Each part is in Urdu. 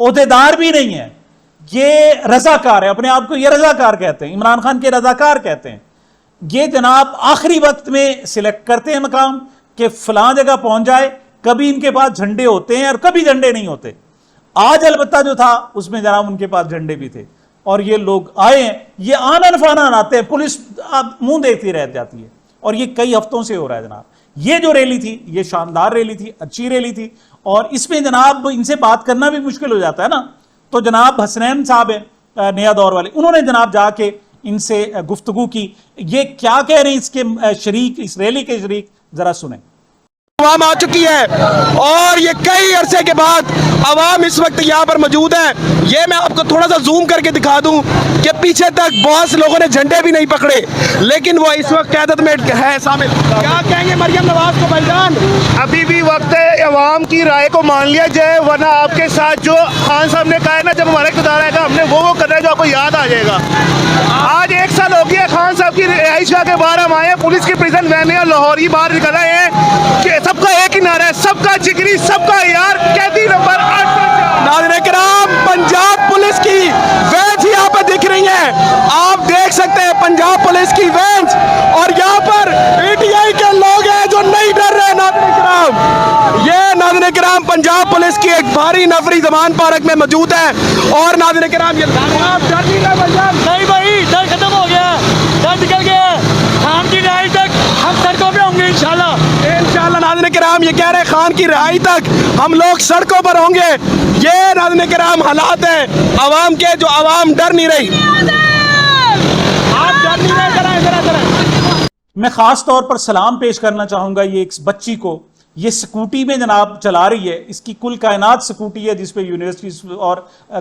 عہدیدار بھی نہیں ہے, یہ رضاکار ہے, اپنے آپ کو یہ رضاکار کہتے ہیں, عمران خان کے رضاکار کہتے ہیں. یہ جناب آخری وقت میں سلیکٹ کرتے ہیں مقام کہ فلاں جگہ پہنچ جائے, کبھی ان کے پاس جھنڈے ہوتے ہیں اور کبھی جھنڈے نہیں ہوتے. آج البتہ جو تھا اس میں جناب ان کے پاس جھنڈے بھی تھے, اور یہ لوگ آئے ہیں, یہ آنن فانن آتے ہیں, پولیس منہ دیکھتی رہ جاتی ہے, اور یہ کئی ہفتوں سے ہو رہا ہے جناب. یہ جو ریلی تھی یہ شاندار ریلی تھی, اچھی ریلی تھی, اور اس میں جناب ان سے بات کرنا بھی مشکل ہو جاتا ہے نا. تو جناب حسنین صاحب ہیں نیا دور والے, انہوں نے جناب جا کے ان سے گفتگو کی. یہ کیا کہہ رہے ہیں اس کے شریک, اس ریلی کے شریک, ذرا سنیں. عوام آ چکی ہے اور یہ کئی عرصے کے بعد عوام اس وقت یہاں پر موجود ہے. یہ میں آپ کو تھوڑا سا زوم کر کے دکھا دوں کہ پیچھے تک بہت سے لوگوں نے جھنڈے بھی نہیں پکڑے, لیکن وہ اس وقت قیادت میں ہے شامل. کیا کہیں گے مریم نواز کو بھائی جان؟ ابھی بھی وقت ہے عوام کی رائے کو مان لیا جائے, ورنہ آپ کے ساتھ جو خان صاحب نے کہا ہے نا, جب ہمارا اقتدار آئے گا ہم نے وہ کرنا ہے جو آپ کو یاد آ جائے گا. آج 1 سال ہو گیا خان صاحب کی رہائش گاہ کے باہر ہم آئے ہیں, پولیس کی پریزن وین اور لاہوری باہر نکل رہے ہیں کہ سب کا ایک ہی نعرہ ہے, سب کا جگری, سب کا یار, قیدی نمبر 8. ناظرین کرام, پنجاب پولیس کی وینز یہاں پہ دکھ رہی ہیں, آپ دیکھ سکتے ہیں پنجاب پولیس کی وینز, اور یہاں پر پی ٹی آئی کے لوگ ہیں جو نہیں ڈر رہے. ناظرین کرام, یہ ناظرین کرام پنجاب پولیس کی ایک بھاری نفری زمان پارک میں موجود ہے. اور ناظرین کرام, یہ آپ ڈر نہیں رہے بھائی جان؟ نہیں بھائی, ڈر ختم ہو گیا, ڈر نکل گیا. خان کی رہائی تک ہم سڑکوں پہ ہوں گے انشاءاللہ. انشاءاللہ. ناظرین کرام, یہ کہہ رہے خان کی رہائی تک ہم لوگ سڑکوں پر ہوں گے. یہ ناظرین کرام حالات ہیں عوام کے, جو عوام ڈر نہیں رہی. آپ ڈر نہیں رہے, ذرا میں خاص طور پر سلام پیش کرنا چاہوں گا یہ ایک بچی کو, یہ سکوٹی میں جناب چلا رہی ہے. اس کی کل کائنات سکوٹی ہے جس پہ یونیورسٹیز اور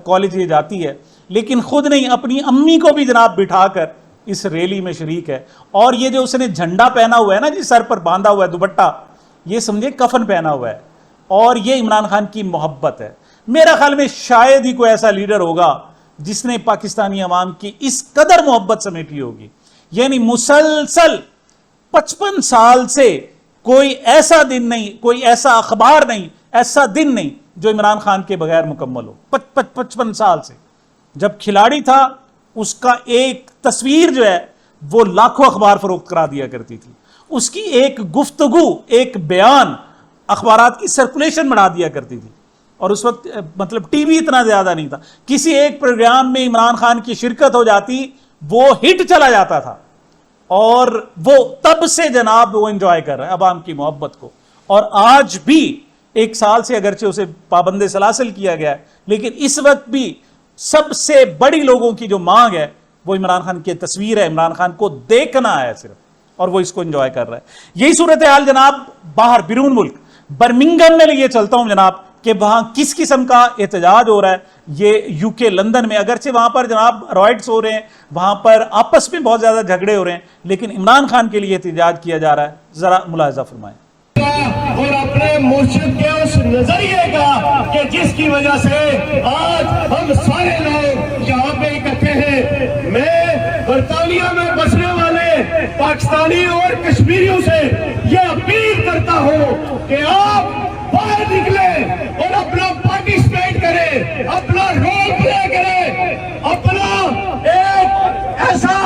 کالج یہ جاتی ہے, لیکن خود نہیں, اپنی امی کو بھی جناب بٹھا کر اس ریلی میں شریک ہے. اور یہ جو اس نے جھنڈا پہنا ہوا ہے نا جی, سر پر باندھا ہوا ہے دوپٹہ, یہ سمجھے کفن پہنا ہوا ہے, اور یہ عمران خان کی محبت ہے. میرا خیال میں شاید ہی کوئی ایسا لیڈر ہوگا جس نے پاکستانی عوام کی اس قدر محبت سمیٹی ہوگی. یعنی مسلسل 55 سال سے کوئی ایسا دن نہیں, کوئی ایسا اخبار نہیں, ایسا دن نہیں جو عمران خان کے بغیر مکمل ہو. 55 سال سے جب کھلاڑی تھا اس کا ایک تصویر جو ہے وہ لاکھوں اخبار فروخت کرا دیا کرتی تھی. اس کی ایک گفتگو, ایک بیان اخبارات کی سرکولیشن بڑھا دیا کرتی تھی. اور اس وقت مطلب ٹی وی اتنا زیادہ نہیں تھا, کسی ایک پروگرام میں عمران خان کی شرکت ہو جاتی وہ ہٹ چلا جاتا تھا, اور وہ تب سے جناب وہ انجوائے کر رہا ہے عوام کی محبت کو. اور آج بھی 1 سال سے اگرچہ اسے پابند سلاسل کیا گیا ہے, لیکن اس وقت بھی سب سے بڑی لوگوں کی جو مانگ ہے وہ عمران خان کی تصویر ہے, عمران خان کو دیکھنا ہے صرف, اور وہ اس کو انجوائے کر رہا ہے. یہی صورتحال جناب باہر بیرون ملک برمنگھم میں لیے چلتا ہوں جناب کہ وہاں کس قسم کا احتجاج ہو رہا ہے. یہ یو کے لندن میں, اگرچہ وہاں پر جناب رائٹس ہو رہے ہیں, وہاں پر آپس میں بہت زیادہ جھگڑے ہو رہے ہیں, لیکن عمران خان کے لیے احتجاج کیا جا رہا ہے. ذرا ملاحظہ فرمائیں. اور اپنے مرشد کے اس نظریے کا کہ جس کی وجہ سے آج ہم سارے لوگ یہاں پہ اکٹھے ہیں. میں برطانیہ میں بسنے والے پاکستانی اور کشمیریوں سے یہ اپیل کرتا ہوں کہ آپ باہر نکلیں اور اپنا پارٹیسپیٹ کریں, اپنا رول پلے کریں, اپنا ایک ایسا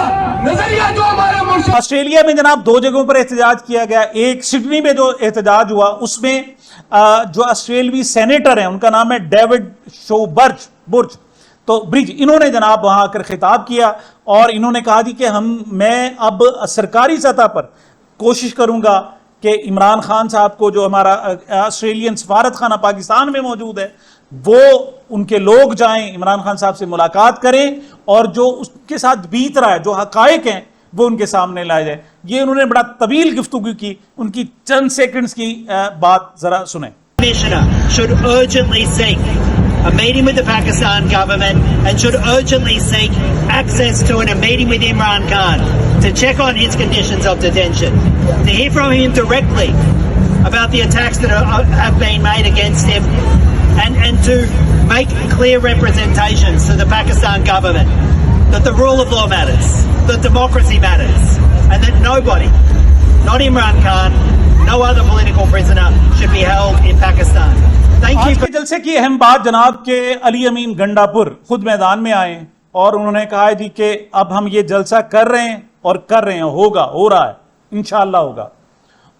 نظریہ جو ہمارے مرشد. آسٹریلیا میں جناب 2 جگہوں پر احتجاج کیا گیا. ایک سڈنی میں جو احتجاج ہوا اس میں جو آسٹریلوی سینیٹر ہیں ان کا نام ہے ڈیوڈ شو برج, تو برج, انہوں نے جناب وہاں آ کر خطاب کیا اور انہوں نے کہا جی کہ میں اب سرکاری سطح پر کوشش کروں گا کہ عمران خان صاحب کو, جو ہمارا آسٹریلین سفارت خانہ پاکستان میں موجود ہے, وہ ان کے لوگ جائیں, عمران خان صاحب سے ملاقات کریں, اور جو اس کے ساتھ بیت رہا ہے, جو حقائق ہیں وہ ان کے سامنے لائے جائیں. یہ انہوں نے بڑا طویل گفتگو کی, ان کی چند سیکنڈز کی بات ذرا سنیں. Commissioner should urgently seek a meeting with the Pakistan government and should urgently seek access to a meeting with Imran Khan to check on his conditions of detention, to hear from him directly about the attacks that have been made against him, and to make clear representations to the Pakistan government that the rule of law matters, that democracy matters, and that nobody, not Imran Khan, no other political prisoner should be held in Pakistan. Thank you آج for کے جلسے کی اہم بات جناب کہ علی امین گنڈا پور خود میدان میں آئے اور انہوں نے کہا جی کہ اب ہم یہ جلسہ کر رہے ہیں اور کر رہے ہیں، ہو رہا ہے، انشاءاللہ ہوگا.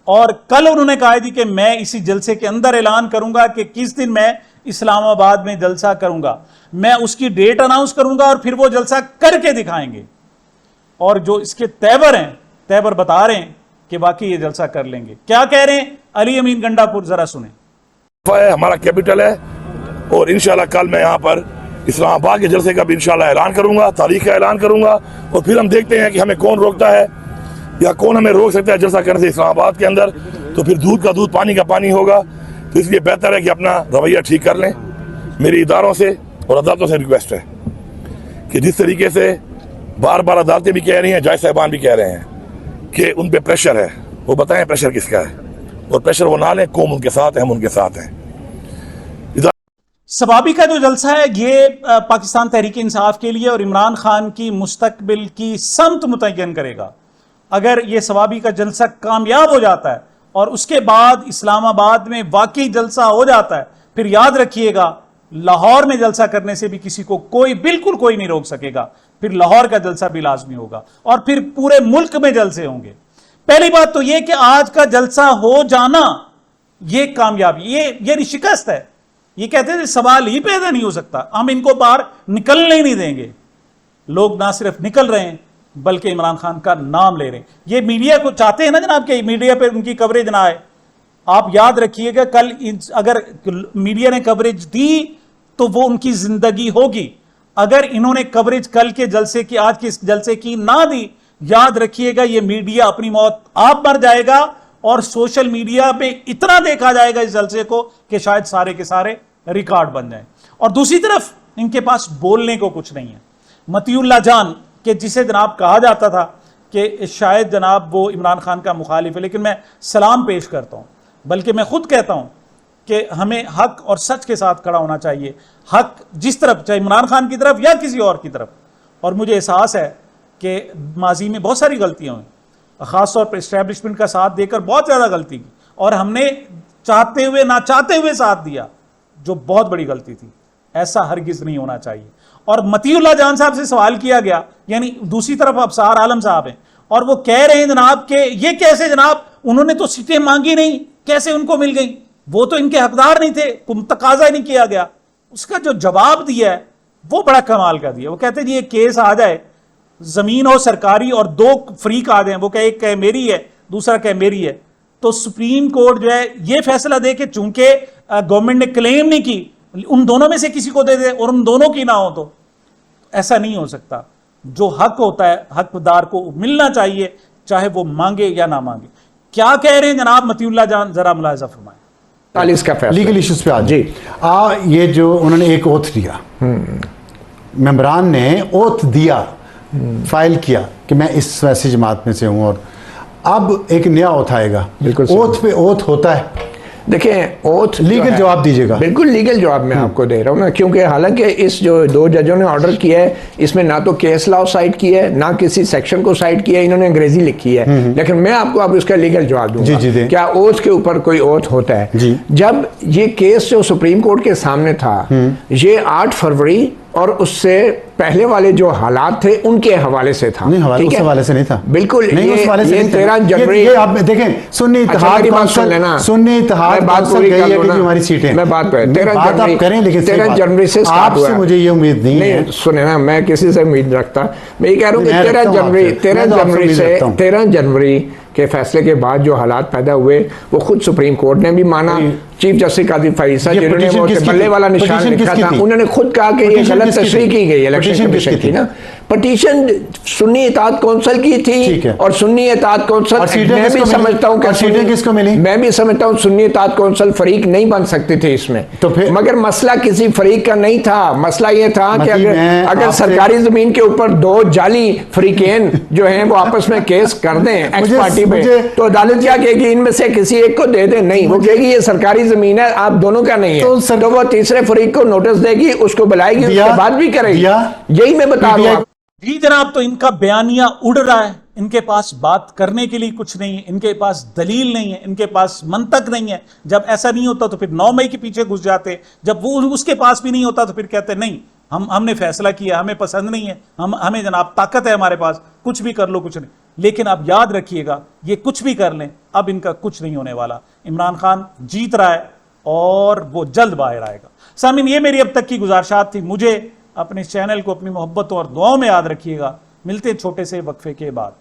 اور کل انہوں نے کہا جی کہ میں اسی جلسے کے اندر اعلان کروں گا کہ کس دن میں اسلام آباد میں جلسہ کروں گا، میں اس کی ڈیٹ اناؤنس کروں گا اور پھر وہ جلسہ کر کے دکھائیں گے. اور جو اس کے تیور بتا رہے ہیں کہ واقعی یہ جلسہ کر لیں گے. کیا کہہ رہے ہیں علی امین گنڈا پور، ذرا سنیں. ہمارا کیپٹل ہے اور انشاءاللہ کل میں یہاں پر اسلام آباد کے جلسے کا بھی انشاءاللہ اعلان کروں گا، تاریخ کا اعلان کروں گا، اور پھر ہم دیکھتے ہیں کہ ہمیں کون روکتا ہے یا کون ہمیں روک سکتا ہے جلسہ کرنے سے اسلام آباد کے اندر. تو پھر دودھ کا دودھ پانی کا پانی ہوگا. تو اس لیے بہتر ہے کہ اپنا رویہ ٹھیک کر لیں. میری اداروں سے اور عدالتوں سے ریکویسٹ ہے کہ جس طریقے سے بار بار عدالتیں بھی کہہ رہی ہیں، جج صاحبان بھی کہہ رہے ہیں کہ ان پہ پریشر ہے، وہ بتائیں پریشر کس کا ہے، اور پریشر وہ نہ لیں. قوم ان کے ساتھ ہے، ہم ان کے ساتھ ہیں. سوابی کا جو جلسہ ہے یہ پاکستان تحریک انصاف کے لیے اور عمران خان کی مستقبل کی سمت متعین کرے گا. اگر یہ سوابی کا جلسہ کامیاب ہو جاتا ہے اور اس کے بعد اسلام آباد میں واقعی جلسہ ہو جاتا ہے، پھر یاد رکھیے گا لاہور میں جلسہ کرنے سے بھی کسی کو بالکل کوئی نہیں روک سکے گا. پھر لاہور کا جلسہ بھی لازمی ہوگا اور پھر پورے ملک میں جلسے ہوں گے. پہلی بات تو یہ کہ آج کا جلسہ ہو جانا یہ کامیابی، یہ شکست ہے. یہ کہتے ہیں سوال ہی پیدا نہیں ہو سکتا، ہم ان کو باہر نکلنے ہی نہیں دیں گے. لوگ نہ صرف نکل رہے ہیں بلکہ عمران خان کا نام لے رہے ہیں. یہ میڈیا کو چاہتے ہیں نا جناب کہ میڈیا پہ ان کی کوریج نہ آئے. آپ یاد رکھیے گا کل اگر میڈیا نے کوریج دی تو وہ ان کی زندگی ہوگی. اگر انہوں نے کوریج کل کے جلسے کی، آج کے اس جلسے کی نہ دی، یاد رکھیے گا یہ میڈیا اپنی موت آپ مر جائے گا اور سوشل میڈیا پہ اتنا دیکھا جائے گا اس جلسے کو کہ شاید سارے کے سارے ریکارڈ بن جائیں. اور دوسری طرف ان کے پاس بولنے کو کچھ نہیں ہے. مطیع اللہ جان کہ جسے جناب کہا جاتا تھا کہ شاید جناب وہ عمران خان کا مخالف ہے، لیکن میں سلام پیش کرتا ہوں، بلکہ میں خود کہتا ہوں کہ ہمیں حق اور سچ کے ساتھ کھڑا ہونا چاہیے. حق جس طرف، چاہے عمران خان کی طرف یا کسی اور کی طرف. اور مجھے احساس ہے کہ ماضی میں بہت ساری غلطیاں ہوئیں، خاص طور پر اسٹیبلشمنٹ کا ساتھ دے کر بہت زیادہ غلطی کی، اور ہم نے چاہتے ہوئے نہ چاہتے ہوئے ساتھ دیا، جو بہت بڑی غلطی تھی. ایسا ہرگز نہیں ہونا چاہیے. اور مطیع اللہ جان صاحب سے سوال کیا گیا، یعنی دوسری طرف ابصار عالم صاحب ہیں، اور وہ کہہ رہے ہیں جناب کہ یہ کیسے جناب، انہوں نے تو سیٹیں مانگی نہیں، کیسے ان کو مل گئیں، وہ تو ان کے حقدار نہیں تھے، تقاضا نہیں کیا گیا. اس کا جو جواب دیا ہے وہ بڑا کمال کا دیا. وہ کہتے ہیں جی یہ کیس آ جائے، زمین ہو سرکاری اور دو فریق آ جائیں، وہ کہ ایک کہ میری ہے دوسرا کہ میری ہے، تو سپریم کورٹ جو ہے یہ فیصلہ دے کہ چونکہ گورنمنٹ نے کلیم نہیں کی، ان دونوں میں سے کسی کو دے دے اور ان دونوں کی نہ ہو. تو ایسا نہیں ہو سکتا. جو حق ہوتا ہے حقدار کو ملنا چاہیے، چاہے وہ مانگے یا نہ مانگے. کیا کہہ رہے ہیں جناب مطیع اللہ جان، ذرا ملاحظہ فرمائیں. لیگل ایشوز پہ جی یہ جو انہوں نے ایک اوتھ دیا، ممبران نے اوتھ دیا، فائل کیا کہ میں اس ویسی جماعت میں سے ہوں، اور اب ایک نیا اوتھ آئے گا. اوتھ پہ اوتھ ہوتا ہے. دیکھیں اوتھ لیگل جواب دیجیے گا. بالکل لیگل جواب میں آپ کو دے رہا ہوں نا، کیونکہ حالانکہ اس جو دو ججوں نے آرڈر کیا ہے اس میں نہ تو کیس لاؤ سائٹ کیا ہے نہ کسی سیکشن کو سائٹ کیا ہے، انہوں نے انگریزی لکھی ہے. لیکن میں آپ کو اب اس کا لیگل جواب دوں گا. کیا اوتھ کے اوپر کوئی اوتھ ہوتا ہے؟ جب یہ کیس جو سپریم کورٹ کے سامنے تھا، یہ 8 فروری اور اس سے پہلے والے جو حالات تھے ان کے حوالے سے تھا. نہیں، اس حوالے سے نہیں تھا. بالکل نہیں، اس حوالے سے نہیں. 13 جنوری یہ آپ دیکھیں سنی اتحاد کونسل گئی ہے کہ ہماری سیٹیں، میں بات آپ کریں، لیکن 13 جنوری سے آپ سے مجھے یہ امید نہیں ہے. سنیں نا، میں کسی سے امید رکھتا، میں یہ کہہ رہا ہوں کہ 13 جنوری کے فیصلے کے بعد جو حالات پیدا ہوئے وہ خود سپریم کورٹ نے بھی مانا. چیف جسٹس قاضی فائز صاحب جنہوں نے وہ بلے والا نشان لکھا تھا، انہوں نے خود کہا کہ یہ غلط تشریح کی گئی الیکشن کمیشن کی نا. پٹیشن سنی اتحاد کونسل کی تھی، اور سنی اتحاد کونسل میں بھی سمجھتا ہوں کہ سیٹیں کس کو ملی، میں بھی سمجھتا ہوں سنی اتحاد کونسل فریق نہیں بن سکتی تھی اس میں. مگر مسئلہ کسی فریق کا نہیں تھا، مسئلہ یہ تھا کہ اگر سرکاری زمین کے اوپر 2 جعلی فریقین جو ہیں وہ آپس میں کیس کر دیں ایکس پارٹی پہ، تو عدالت کیا کہے گی ان میں سے کسی ایک کو دے دیں؟ نہیں، وہ کہے گی یہ سرکاری زمین ہے، آپ دونوں کا نہیں ہے، تو وہ تیسرے فریق کو نوٹس دے گی، اس کو بلائے گی، اس کے بعد بھی کرے گی. یہی میں بتا رہا ہوں. جی جناب، تو ان کا بیانیہ اڑ رہا ہے ان کے پاس بات کرنے کے لیے کچھ نہیں ہے، ان کے پاس دلیل نہیں ہے، ان کے پاس منطق نہیں ہے. جب ایسا نہیں ہوتا تو پھر 9 مئی کے پیچھے گھس جاتے، جب وہ اس کے پاس بھی نہیں ہوتا تو پھر کہتے نہیں ہم نے فیصلہ کیا، ہمیں پسند نہیں ہے، ہمیں جناب طاقت ہے ہمارے پاس، کچھ بھی کر لو کچھ نہیں. لیکن اب یاد رکھیے گا یہ کچھ بھی کر لیں اب ان کا کچھ نہیں ہونے والا. عمران خان جیت رہا ہے اور وہ جلد باہر آئے گا. سامعین یہ میری اب تک کی گزارشات تھی. مجھے اپنے چینل کو اپنی محبتوں اور دعاؤں میں یاد رکھیے گا. ملتے ہیں چھوٹے سے وقفے کے بعد.